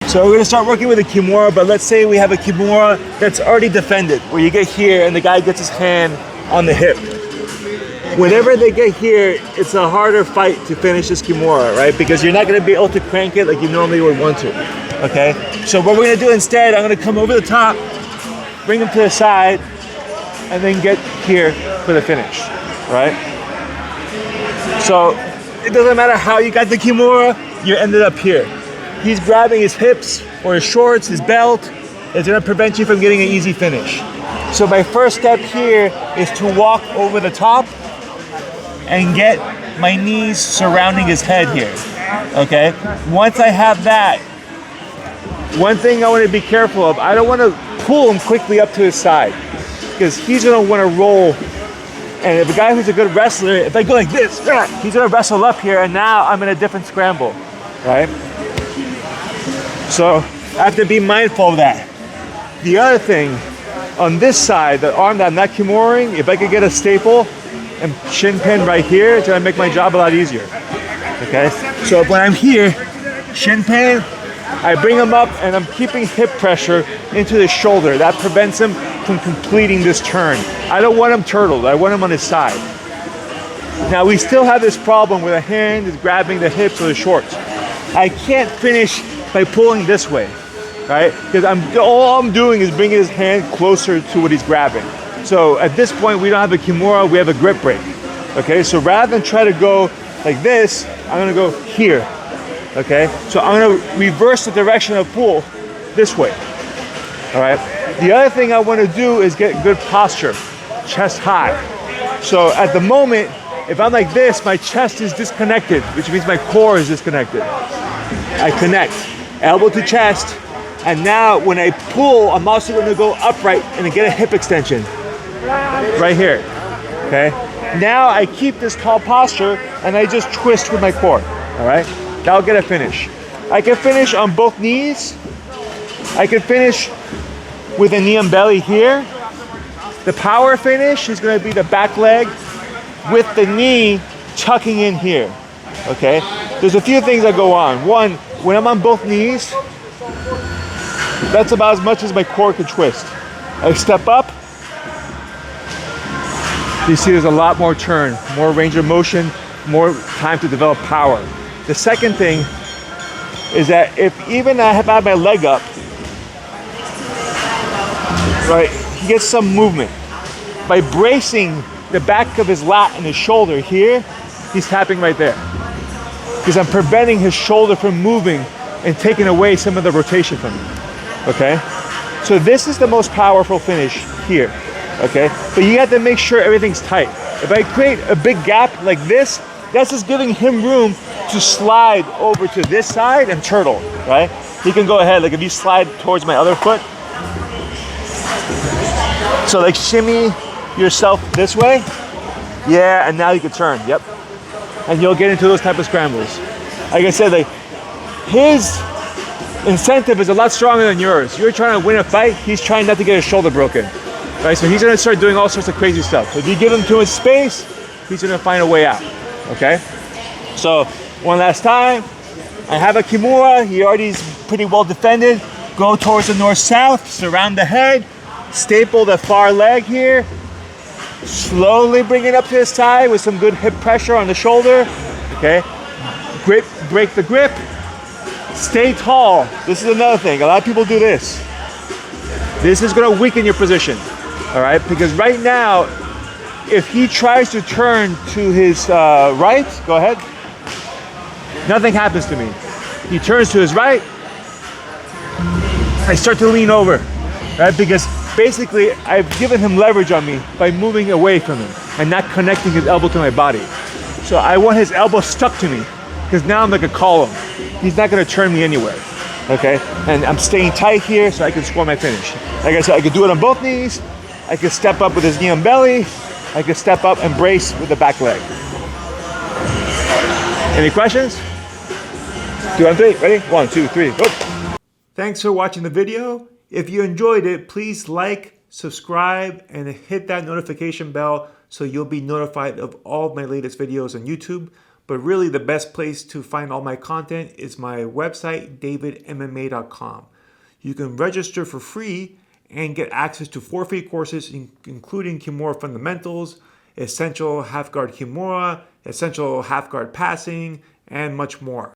So we're gonna start working with a Kimura, but let's say we have a Kimura that's already defended, where you get here and the guy gets his hand on the hip. Whenever they get here, it's a harder fight to finish this Kimura, right? Because you're not gonna be able to crank it like you normally would want to, okay? So what we're gonna do instead, I'm gonna come over the top, bring him to the side, and then get here for the finish, right? So it doesn't matter how you got the Kimura, you ended up here. He's grabbing his hips or his shorts, his belt. It's gonna prevent you from getting an easy finish. So my first step here is to walk over the top and get my knees surrounding his head here, okay? Once I have that, one thing I wanna be careful of, I don't wanna pull him quickly up to his side because he's gonna wanna roll. And if a guy who's a good wrestler, if I go like this, he's gonna wrestle up here and now I'm in a different scramble, right? So I have to be mindful of that. The other thing, on this side, the arm that I'm not Kimura-ing, if I could get a staple and shin pin right here, it's gonna make my job a lot easier, okay? So when I'm here, shin pin, I bring him up and I'm keeping hip pressure into the shoulder. That prevents him from completing this turn. I don't want him turtled, I want him on his side. Now we still have this problem where the hand is grabbing the hips or the shorts. I can't finish by pulling this way, right? Because all I'm doing is bringing his hand closer to what he's grabbing. So at this point, we don't have a Kimura, we have a grip break. Okay, so rather than try to go like this, I'm gonna go here. Okay, so I'm gonna reverse the direction of pull this way. All right, the other thing I wanna do is get good posture, chest high. So at the moment, if I'm like this, my chest is disconnected, which means my core is disconnected. I connect, elbow to chest, and now when I pull, I'm also gonna go upright and get a hip extension. Right here, okay? Now I keep this tall posture and I just twist with my core, all right? That'll get a finish. I can finish on both knees. I can finish with a knee and belly here. The power finish is gonna be the back leg with the knee tucking in here, okay? There's a few things that go on. One, when I'm on both knees, that's about as much as my core can twist. I step up, you see there's a lot more turn, more range of motion, more time to develop power. The second thing is that if even I have my leg up, right, he gets some movement. By bracing the back of his lat and his shoulder here, he's tapping right there. Because I'm preventing his shoulder from moving and taking away some of the rotation from him, okay? So this is the most powerful finish here. Okay, but you have to make sure everything's tight. If I create a big gap like this, that's just giving him room to slide over to this side and turtle, right? He can go ahead, like if you slide towards my other foot. So like shimmy yourself this way. Yeah, and now you can turn, yep. And you'll get into those type of scrambles. Like I said, like his incentive is a lot stronger than yours. You're trying to win a fight, he's trying not to get his shoulder broken. Right, so he's gonna start doing all sorts of crazy stuff. So if you give him too much space, he's gonna find a way out, okay? So one last time, I have a Kimura, he already is pretty well defended. Go towards the north-south, surround the head, staple the far leg here, slowly bring it up to his side with some good hip pressure on the shoulder, okay? Grip, break the grip, stay tall. This is another thing, a lot of people do this. This is gonna weaken your position. All right, because right now, if he tries to turn to his right, go ahead, nothing happens to me. He turns to his right, I start to lean over, right? Because basically, I've given him leverage on me by moving away from him and not connecting his elbow to my body. So I want his elbow stuck to me, because now I'm like a column. He's not gonna turn me anywhere, okay? And I'm staying tight here so I can score my finish. Like I said, I could do it on both knees, I could step up with his knee and belly. I could step up and brace with the back leg. Any questions? 2 on 3, ready? 1, 2, 3, go. Thanks for watching the video. If you enjoyed it, please like, subscribe, and hit that notification bell so you'll be notified of all of my latest videos on YouTube. But really the best place to find all my content is my website, davidmma.com. You can register for free and get access to 4 free courses, including Kimura Fundamentals, Essential Half Guard Kimura, Essential Half Guard Passing, and much more.